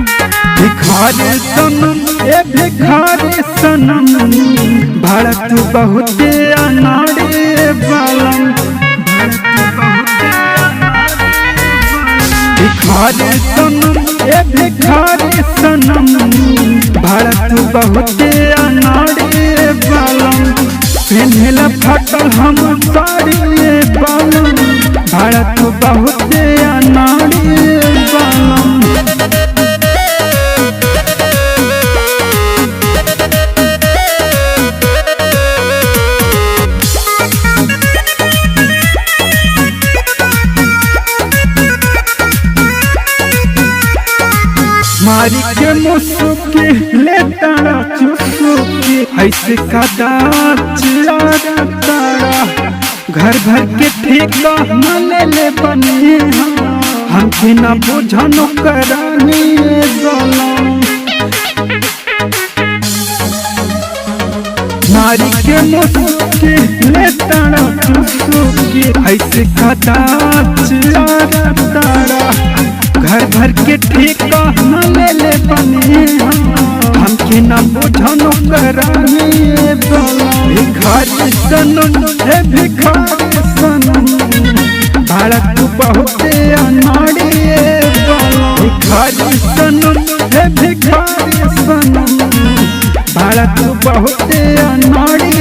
भिखारी सनम ए भिखारी सनम भारत बहुत अनाड़ी बालम। भिखारी सनम ए भिखारी सनम भारत बहुत अनाड़ी बालम। पेन्हला फटल हम साड़ी बालम भारत बहुत अनाड़ी बालम। मारी के मुसुकी ले तारा चुसुकी ऐसे कदा तारा घर भर के ठेका न ले ले बने हमके न बुझनो करानी गलम। मारी के मुसुकी ले तारा चुसुकी ऐसे कदा तारा घर भर के ठेका न ले ले बने हमके न बुझनो करानी भिखारी सनम हे भिखारी सनम भारत बहुत अनाड़ी भिखारी सनम हे भिखारी सनम भारत बहुत अनाड़ी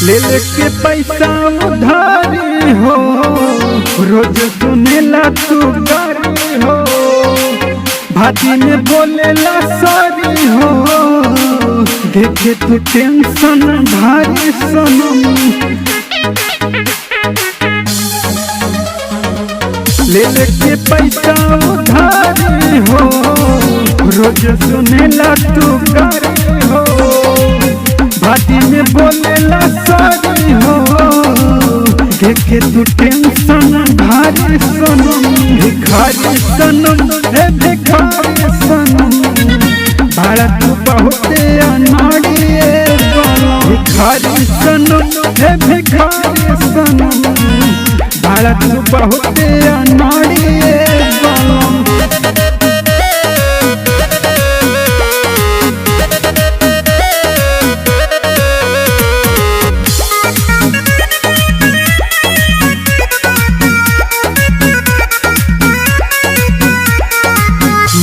ले लेके पैसा उधारी हो रोज सुनेला तू गारी हो भाती में बोलेला सारी हो देखे तू टेंशन भारी सनम। ले लेके पैसा उधारी हो रोज सुनेला तू गारी हो भाती में बोलेला सारी हो देखे तू टेंशन भारी सनम। भिखारी सनम हे भिखारी सनम भारत बहुत अनाड़ी भिखारी सनम हे भिखारी सनम भारत बहुत अनाड़ी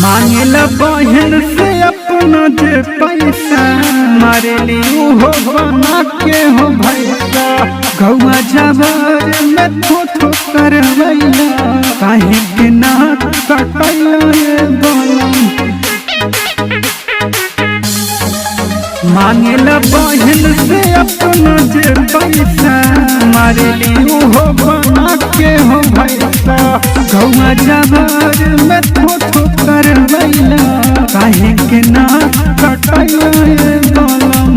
मांगेला बहन से अपना जे पैसा मारे लिए हो बना के हो भैसा गौआ जबर में थो करवैला काहे के नाक कटैला ये बलम। मांगेला बहन से अपना जे पैसा मारे लिए हो बना के हो भैसा गौआ जबर में थो करवैला काहे के नाक कटैला ये बलम।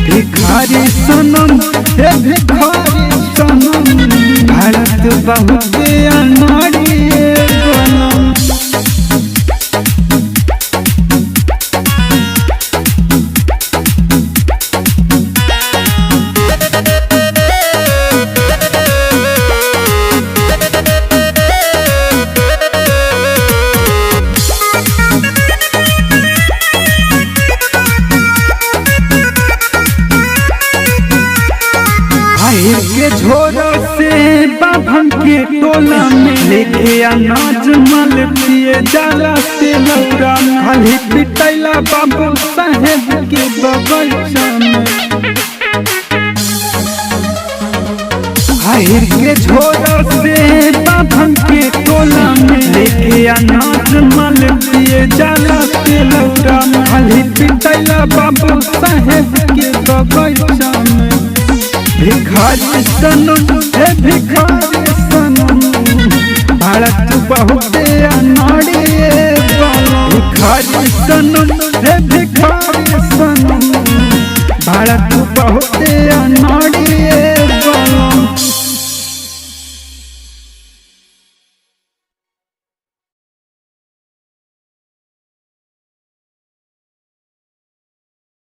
भिखारी सनम हे भिखारी सनम भारत बहुत अनाड़ी बलम। के झोरा से बाभन के टोला में लेके अनाज मल पिए जाला से लौरा खाली पिटैला बाबू साहेब के बगीचा में। हाहिर के झोरा से बाभन के टोला में लेके अनाज मल पिए जाला से लौरा खाली पिटैला बाबू साहेब के बगैचा में। भिखारी सनम हे भिखारी सनम, भाड़ा तू बहुते अनाड़ी बालम। भिखारी सनम हे भिखारी